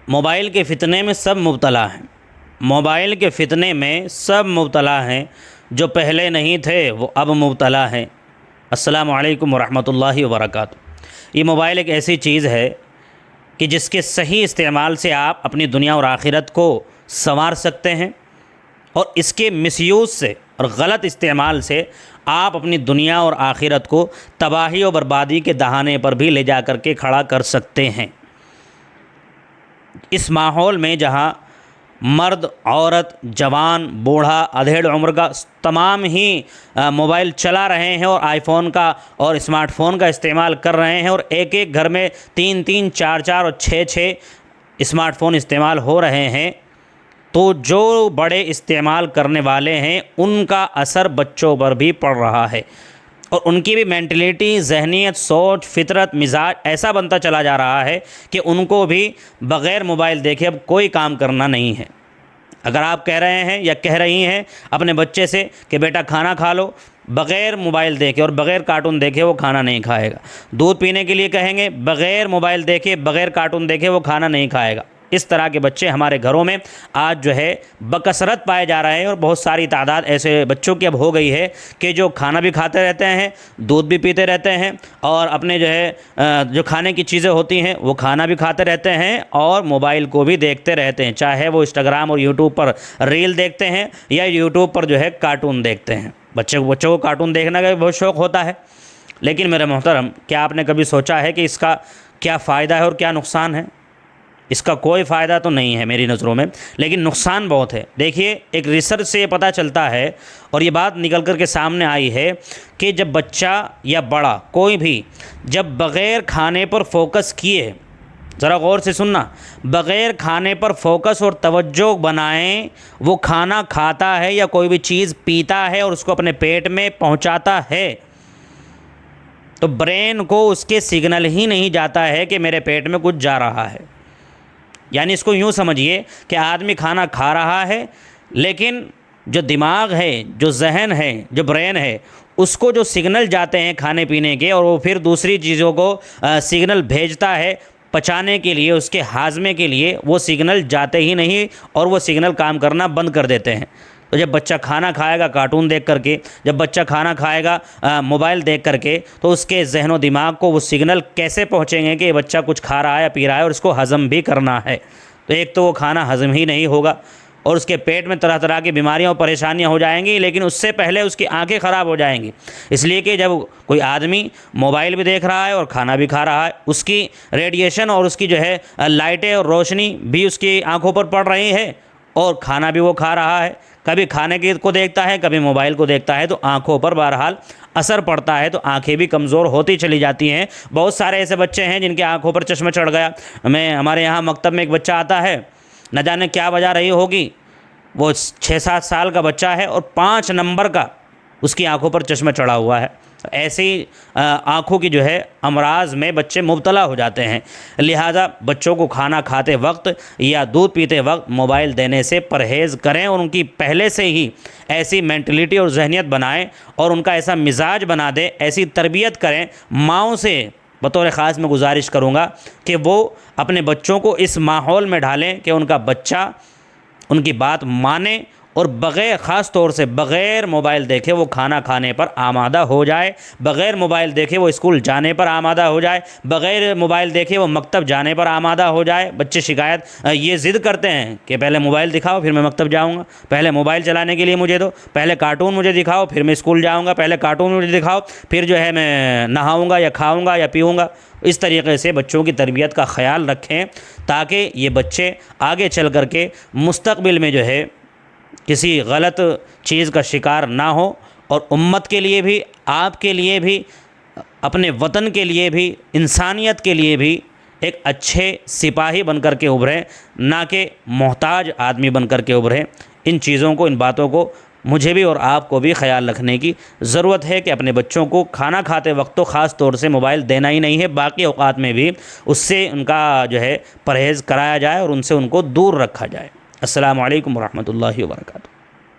Mobile کے فتنے میں سب مبتلا ہیں، موبائل کے فتنے میں سب مبتلا ہیں، جو پہلے نہیں تھے وہ اب مبتلا ہیں۔ السلام علیکم ورحمۃ اللہ وبرکاتہ۔ یہ موبائل ایک ایسی چیز ہے کہ جس کے صحیح استعمال سے آپ اپنی دنیا اور آخرت کو سنوار سکتے ہیں، اور اس کے مس یوز سے اور غلط استعمال سے آپ اپنی دنیا اور آخرت کو تباہی و بربادی کے دہانے پر بھی لے جا کر کے کھڑا کر سکتے ہیں۔ اس ماحول میں جہاں مرد، عورت، جوان، بوڑھا، ادھیڑ عمر کا تمام ہی موبائل چلا رہے ہیں اور آئی فون کا اور اسمارٹ فون کا استعمال کر رہے ہیں، اور ایک ایک گھر میں 3 4 اور 6 اسمارٹ فون استعمال ہو رہے ہیں، تو جو بڑے استعمال کرنے والے ہیں ان کا اثر بچوں پر بھی پڑ رہا ہے، اور ان کی بھی مینٹلیٹی، ذہنیت، سوچ، فطرت، مزاج ایسا بنتا چلا جا رہا ہے کہ ان کو بھی بغیر موبائل دیکھے اب کوئی کام کرنا نہیں ہے۔ اگر آپ کہہ رہے ہیں یا کہہ رہی ہیں اپنے بچے سے کہ بیٹا کھانا کھا لو، بغیر موبائل دیکھے اور بغیر کارٹون دیکھے وہ کھانا نہیں کھائے گا۔ دودھ پینے کے لیے کہیں گے، بغیر موبائل دیکھے، بغیر کارٹون دیکھے وہ کھانا نہیں کھائے گا۔ اس طرح کے بچے ہمارے گھروں میں آج جو ہے بکثرت پائے جا رہے ہیں، اور بہت ساری تعداد ایسے بچوں کی اب ہو گئی ہے کہ جو کھانا بھی کھاتے رہتے ہیں، دودھ بھی پیتے رہتے ہیں، اور اپنے جو ہے جو کھانے کی چیزیں ہوتی ہیں وہ کھانا بھی کھاتے رہتے ہیں اور موبائل کو بھی دیکھتے رہتے ہیں، چاہے وہ انسٹاگرام اور یوٹیوب پر ریل دیکھتے ہیں یا یوٹیوب پر جو ہے کارٹون دیکھتے ہیں۔ بچوں کو کارٹون دیکھنے کا بھی بہت شوق ہوتا ہے، لیکن میرے محترم، کیا آپ نے کبھی سوچا ہے کہ اس کا کیا فائدہ ہے اور کیا نقصان ہے؟ اس کا کوئی فائدہ تو نہیں ہے میری نظروں میں، لیکن نقصان بہت ہے۔ دیکھیے، ایک ریسرچ سے یہ پتہ چلتا ہے اور یہ بات نکل کر کے سامنے آئی ہے کہ جب بچہ یا بڑا کوئی بھی جب بغیر کھانے پر فوکس کیے، ذرا غور سے سننا، بغیر کھانے پر فوکس اور توجہ بنائیں، وہ کھانا کھاتا ہے یا کوئی بھی چیز پیتا ہے اور اس کو اپنے پیٹ میں پہنچاتا ہے، تو برین کو اس کے سگنل ہی نہیں جاتا ہے کہ میرے پیٹ میں کچھ جا رہا ہے۔ یعنی اس کو یوں سمجھیے کہ آدمی کھانا کھا رہا ہے، لیکن جو دماغ ہے، جو ذہن ہے، جو برین ہے، اس کو جو سگنل جاتے ہیں کھانے پینے کے، اور وہ پھر دوسری چیزوں کو سگنل بھیجتا ہے پچانے کے لیے، اس کے ہاضمے کے لیے، وہ سگنل جاتے ہی نہیں اور وہ سگنل کام کرنا بند کر دیتے ہیں۔ تو جب بچہ کھانا کھائے گا کارٹون دیکھ کر کے، جب بچہ کھانا کھائے گا موبائل دیکھ کر کے، تو اس کے ذہن و دماغ کو وہ سگنل کیسے پہنچیں گے کہ یہ بچہ کچھ کھا رہا ہے یا پی رہا ہے اور اس کو ہضم بھی کرنا ہے؟ تو ایک تو وہ کھانا ہضم ہی نہیں ہوگا، اور اس کے پیٹ میں طرح طرح کی بیماریاں اور پریشانیاں ہو جائیں گی، لیکن اس سے پہلے اس کی آنکھیں خراب ہو جائیں گی، اس لیے کہ جب کوئی آدمی موبائل بھی دیکھ رہا ہے اور کھانا بھی کھا رہا ہے، اس کی ریڈیشن اور اس کی جو ہے لائٹیں اور روشنی بھی اس کی آنکھوں پر پڑ رہی ہے، اور کھانا بھی وہ کھا رہا ہے، کبھی کھانے کو دیکھتا ہے، کبھی موبائل کو دیکھتا ہے، تو آنکھوں پر بہرحال اثر پڑتا ہے، تو آنکھیں بھی کمزور ہوتی چلی جاتی ہیں۔ بہت سارے ایسے بچے ہیں جن کے آنکھوں پر چشمہ چڑھ گیا۔ ہمارے یہاں مکتب میں ایک بچہ آتا ہے، نہ جانے کیا وجہ رہی ہوگی، وہ 6 7 سال کا بچہ ہے اور 5 نمبر کا اس کی آنکھوں پر چشمہ چڑھا ہوا ہے۔ ایسی آنکھوں کی جو ہے امراض میں بچے مبتلا ہو جاتے ہیں، لہٰذا بچوں کو کھانا کھاتے وقت یا دودھ پیتے وقت موبائل دینے سے پرہیز کریں، اور ان کی پہلے سے ہی ایسی مینٹلیٹی اور ذہنیت بنائیں اور ان کا ایسا مزاج بنا دیں، ایسی تربیت کریں۔ ماؤں سے بطور خاص میں گزارش کروں گا کہ وہ اپنے بچوں کو اس ماحول میں ڈالیں کہ ان کا بچہ ان کی بات مانے، اور بغیر، خاص طور سے بغیر موبائل دیکھے وہ کھانا کھانے پر آمادہ ہو جائے، بغیر موبائل دیکھے وہ اسکول جانے پر آمادہ ہو جائے، بغیر موبائل دیکھے وہ مکتب جانے پر آمادہ ہو جائے۔ بچے شکایت یہ ضد کرتے ہیں کہ پہلے موبائل دکھاؤ پھر میں مکتب جاؤں گا، پہلے موبائل چلانے کے لیے مجھے دو، پہلے کارٹون مجھے دکھاؤ پھر میں اسکول جاؤں گا، پہلے کارٹون مجھے دکھاؤ پھر جو ہے میں نہاؤں گا یا کھاؤں گا یا پیوں گا۔ اس طریقے سے بچوں کی تربیت کا خیال رکھیں، تاکہ یہ بچے آگے چل کر کے مستقبل میں جو ہے کسی غلط چیز کا شکار نہ ہو، اور امت کے لیے بھی، آپ کے لیے بھی، اپنے وطن کے لیے بھی، انسانیت کے لیے بھی ایک اچھے سپاہی بن کر کے ابھریں، نہ کہ محتاج آدمی بن کر کے ابھریں۔ ان چیزوں کو، ان باتوں کو مجھے بھی اور آپ کو بھی خیال رکھنے کی ضرورت ہے کہ اپنے بچوں کو کھانا کھاتے وقت تو خاص طور سے موبائل دینا ہی نہیں ہے، باقی اوقات میں بھی اس سے ان کا جو ہے پرہیز کرایا جائے اور ان سے ان کو دور رکھا جائے۔ السلام علیکم ورحمۃ اللہ وبرکاتہ۔